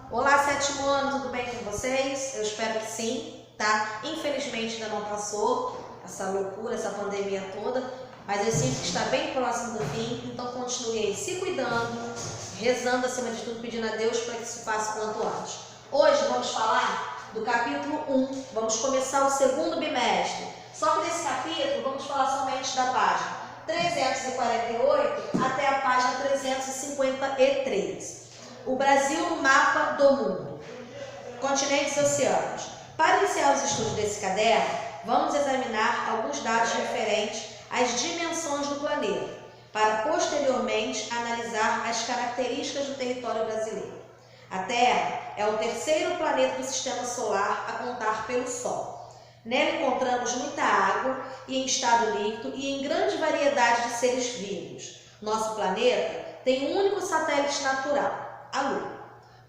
Olá, sétimo ano, tudo bem com vocês? Eu espero que sim, tá? Infelizmente ainda não passou essa loucura, essa pandemia toda, mas eu sinto que está bem próximo do fim, então continue aí se cuidando, rezando acima de tudo, pedindo a Deus para que isso passe quanto antes. Hoje vamos falar do capítulo 1, vamos começar o segundo bimestre. Só que nesse capítulo vamos falar somente da página 348 até a página 353. O Brasil no mapa do mundo. Continentes e oceanos. Para iniciar os estudos desse caderno, vamos examinar alguns dados referentes às dimensões do planeta, para posteriormente analisar as características do território brasileiro. A Terra é o terceiro planeta do sistema solar a contar pelo Sol. Nele encontramos muita água e em estado líquido e em grande variedade de seres vivos. Nosso planeta tem um único satélite natural, a Lua.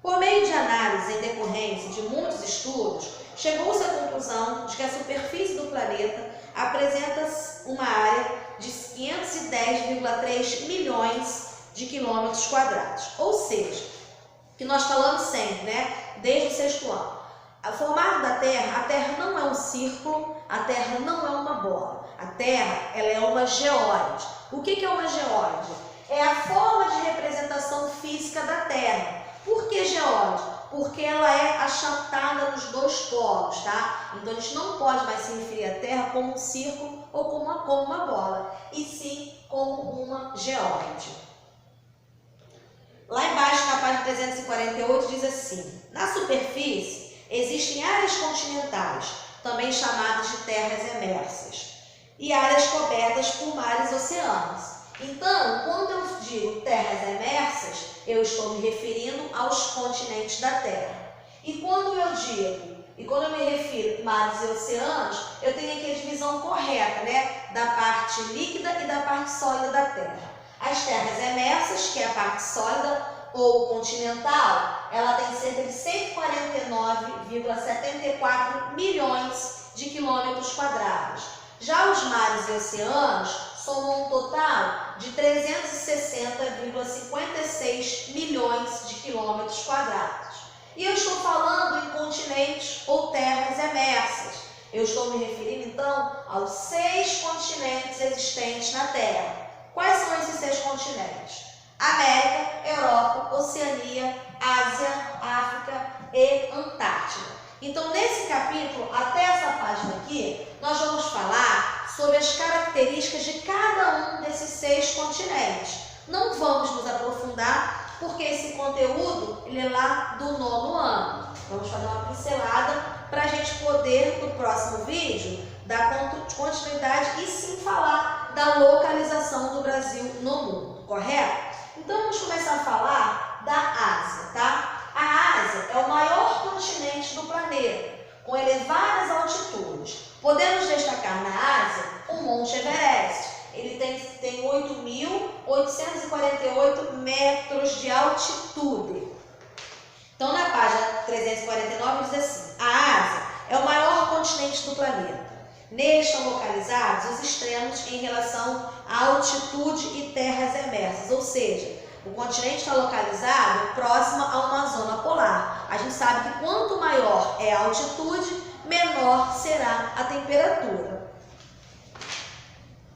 Por meio de análise em decorrência de muitos estudos, chegou-se à conclusão de que a superfície do planeta apresenta uma área de 510,3 milhões de quilômetros quadrados. Ou seja, que nós falamos sempre, né? Desde o sexto ano. O formato da Terra, a Terra não é um círculo, a Terra não é uma bola. A Terra, ela é uma geóide. O que é uma geóide? É a forma de representação física da Terra. Por que geóide? Porque ela é achatada nos dois polos, tá? Então a gente não pode mais se referir à Terra como um círculo ou como uma bola, e sim como uma geóide. Lá embaixo, na página 348, diz assim: na superfície existem áreas continentais, também chamadas de terras emersas, e áreas cobertas por mares e oceanos. Então, quando eu digo terras emersas, eu estou me referindo aos continentes da Terra. E quando eu me refiro a mares e oceanos, eu tenho aqui a divisão correta, né? Da parte líquida e da parte sólida da Terra. As terras emersas, que é a parte sólida ou continental, ela tem cerca de 149,74 milhões de quilômetros quadrados. Já os mares e oceanos somam um total de 360,56 milhões de quilômetros quadrados. E eu estou falando em continentes ou terras emersas. Eu estou me referindo, então, aos 6 continentes existentes na Terra. Quais são esses 6 continentes? América, Europa, Oceania, Ásia, África e Antártida. Então, nesse capítulo, até essa página aqui, nós vamos falar sobre as características de cada um desses 6 continentes. Não vamos nos aprofundar, porque esse conteúdo ele é lá do 9º ano. Vamos fazer uma pincelada para a gente poder, no próximo vídeo, dar continuidade e sim falar da localização do Brasil no mundo, correto? Então, vamos começar a falar da Ásia, tá? A Ásia é o maior continente do planeta, com elevadas altitudes. Podemos destacar na Ásia o Monte Everest. Ele tem 8.848 metros de altitude. Então, na página 349 diz assim: a Ásia é o maior continente do planeta. Nele estão localizados os extremos em relação à altitude e terras emersas, ou seja, o continente está localizado próximo a uma zona polar. A gente sabe que quanto maior é a altitude, menor será a temperatura.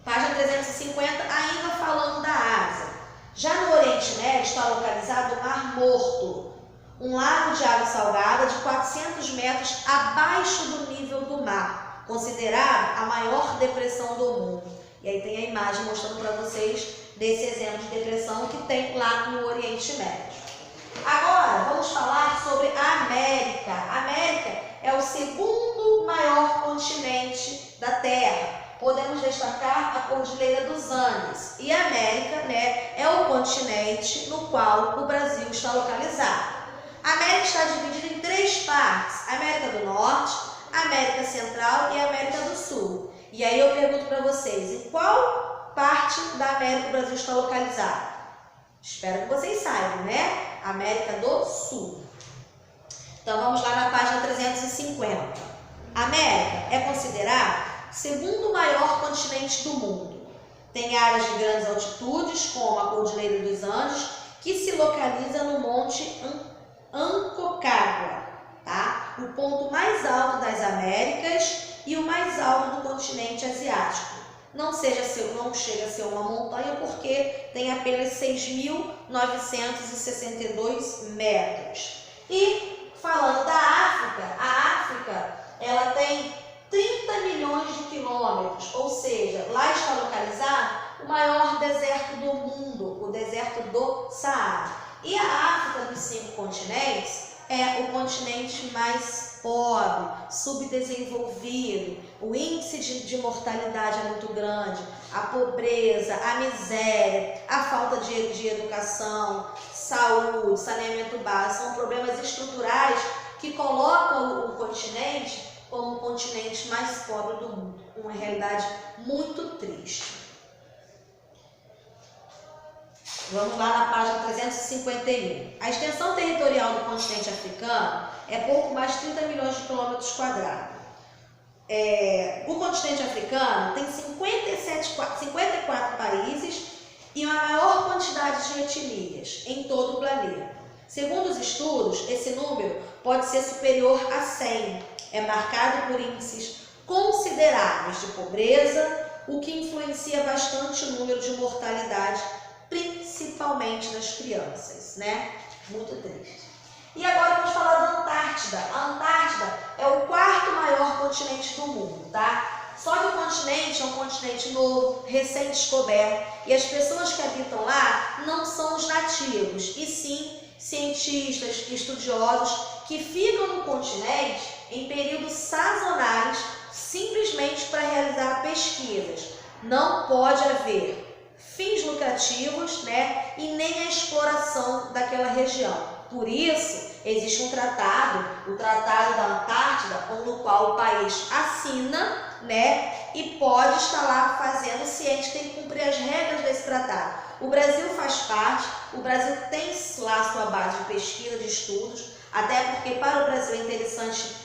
Página 350, ainda falando da Ásia. Já no Oriente Médio está localizado o Mar Morto, um lago de água salgada de 400 metros abaixo do nível do mar, considerado a maior depressão do mundo. E aí tem a imagem mostrando para vocês desse exemplo de depressão que tem lá no Oriente Médio. Agora, vamos falar sobre a América. A América é o segundo maior continente da Terra. Podemos destacar a Cordilheira dos Andes. E a América, né, é o continente no qual o Brasil está localizado. A América está dividida em 3 partes: a América do Norte, a América Central e a América do Sul. E aí eu pergunto para vocês, em qual parte da América o Brasil está localizado? Espero que vocês saibam, né? América do Sul. Então vamos lá na página 350. A América é considerada o segundo maior continente do mundo. Tem áreas de grandes altitudes, como a Cordilheira dos Andes, que se localiza no Monte Ancopé. o ponto mais alto das Américas e o mais alto do continente asiático. Não chega a ser uma montanha porque tem apenas 6.962 metros. E falando da África, a África ela tem 30 milhões de quilômetros, ou seja, lá está localizado o maior deserto do mundo, o deserto do Saara. E a África dos 5 continentes é o continente mais pobre, subdesenvolvido, o índice de mortalidade é muito grande, a pobreza, a miséria, a falta de educação, saúde, saneamento básico, são problemas estruturais que colocam o continente como o continente mais pobre do mundo, uma realidade muito triste. Vamos lá na página 351. A extensão territorial do continente africano é pouco mais de 30 milhões de quilômetros quadrados. O continente africano tem 54 países e a maior quantidade de etnias em todo o planeta. Segundo os estudos, esse número pode ser superior a 100. É marcado por índices consideráveis de pobreza, o que influencia bastante o número de mortalidade, principalmente nas crianças, né? Muito triste. E agora vamos falar da Antártida. A Antártida é o 4º maior continente do mundo, tá? Só que o continente é um continente novo, recém-descoberto, e as pessoas que habitam lá não são os nativos, e sim cientistas, estudiosos que ficam no continente em períodos sazonais, simplesmente para realizar pesquisas. Não pode haver fins lucrativos, né, e nem a exploração daquela região. Por isso, existe um tratado, o Tratado da Antártida, no qual o país assina, né, e pode estar lá fazendo, ciente, tem que cumprir as regras desse tratado. O Brasil faz parte, o Brasil tem lá sua base de pesquisa, de estudos, até porque para o Brasil é interessante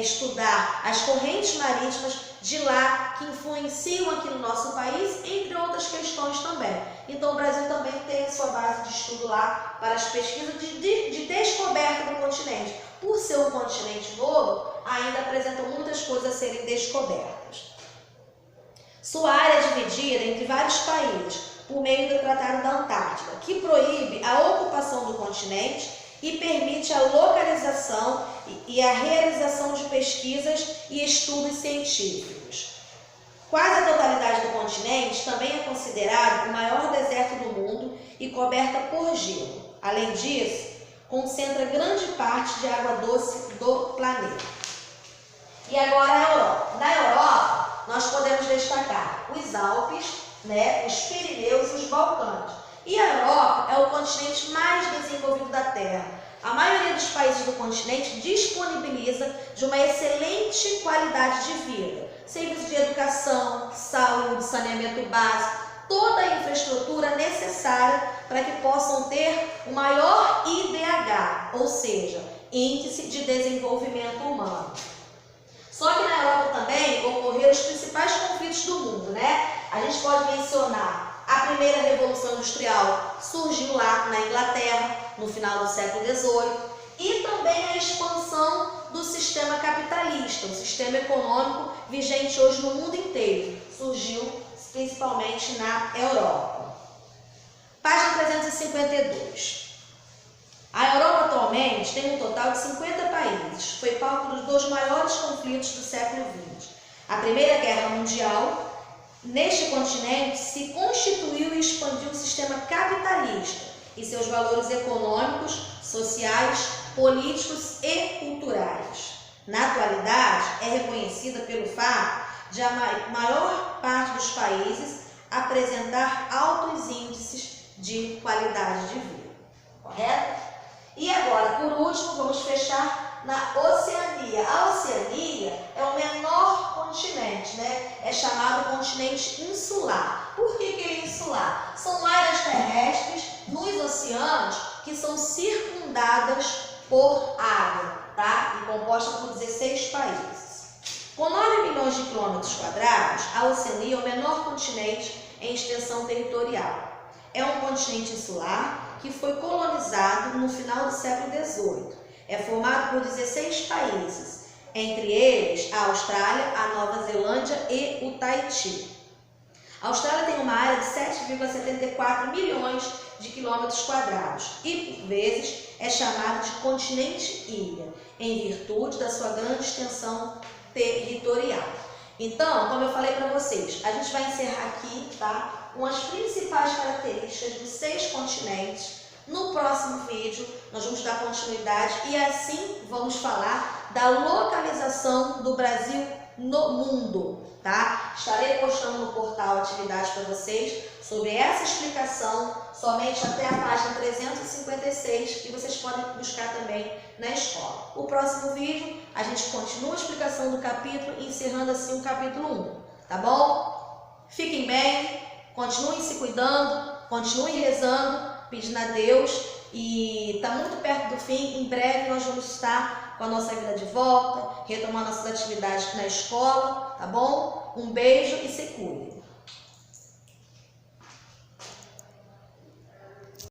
estudar as correntes marítimas de lá que influenciam aqui no nosso país, entre outras questões também. Então o Brasil também tem sua base de estudo lá para as pesquisas de descoberta do continente. Por ser um continente novo, ainda apresentam muitas coisas a serem descobertas. Sua área é dividida entre vários países por meio do Tratado da Antártida, que proíbe a ocupação do continente e permite a localização e a realização de pesquisas e estudos científicos. Quase a totalidade do continente também é considerado o maior deserto do mundo e coberta por gelo. Além disso, concentra grande parte de água doce do planeta. E agora a Europa. Na Europa, nós podemos destacar os Alpes, né, os Pirineus e os Balcãs. E a Europa é o continente mais desenvolvido da Terra. A maioria dos países do continente disponibiliza de uma excelente qualidade de vida. Serviços de educação, saúde, saneamento básico, toda a infraestrutura necessária para que possam ter o maior IDH, ou seja, Índice de Desenvolvimento Humano. Só que na Europa também ocorreram os principais conflitos do mundo, né? A gente pode mencionar a primeira Revolução Industrial, surgiu lá na Inglaterra, no final do século XVIII, e também a expansão do sistema capitalista, o sistema econômico vigente hoje no mundo inteiro, surgiu principalmente na Europa. Página 352. A Europa atualmente tem um total de 50 países, foi palco dos 2 maiores conflitos do século XX. A Primeira Guerra Mundial. Neste continente se constituiu e expandiu o sistema capitalista e seus valores econômicos, sociais, políticos e culturais. Na atualidade, é reconhecida pelo fato de a maior parte dos países apresentar altos índices de qualidade de vida. Correto? E agora, por último, vamos fechar na Oceania. A Oceania é o menor continente, né? É chamado continente insular. Por que ele é insular? São áreas terrestres nos oceanos que são circundadas por água, tá? E composta por 16 países. Com 9 milhões de quilômetros quadrados, a Oceania é o menor continente em extensão territorial. É um continente insular que foi colonizado no final do século XVIII. É formado por 16 países, entre eles a Austrália, a Nova Zelândia e o Tahiti. A Austrália tem uma área de 7,74 milhões de quilômetros quadrados e, por vezes, é chamado de continente-ilha, em virtude da sua grande extensão territorial. Então, como eu falei para vocês, a gente vai encerrar aqui, tá, com as principais características dos 6 continentes. No próximo vídeo, nós vamos dar continuidade e assim vamos falar da localização do Brasil no mundo, tá? Estarei postando no portal atividades para vocês sobre essa explicação, somente até a página 356, que vocês podem buscar também na escola. O próximo vídeo, a gente continua a explicação do capítulo, encerrando assim o capítulo 1, tá bom? Fiquem bem, continuem se cuidando, continuem rezando, pedindo a Deus, e está muito perto do fim. Em breve nós vamos estar com a nossa vida de volta, retomar nossas atividades na escola, tá bom? Um beijo e se cuidem.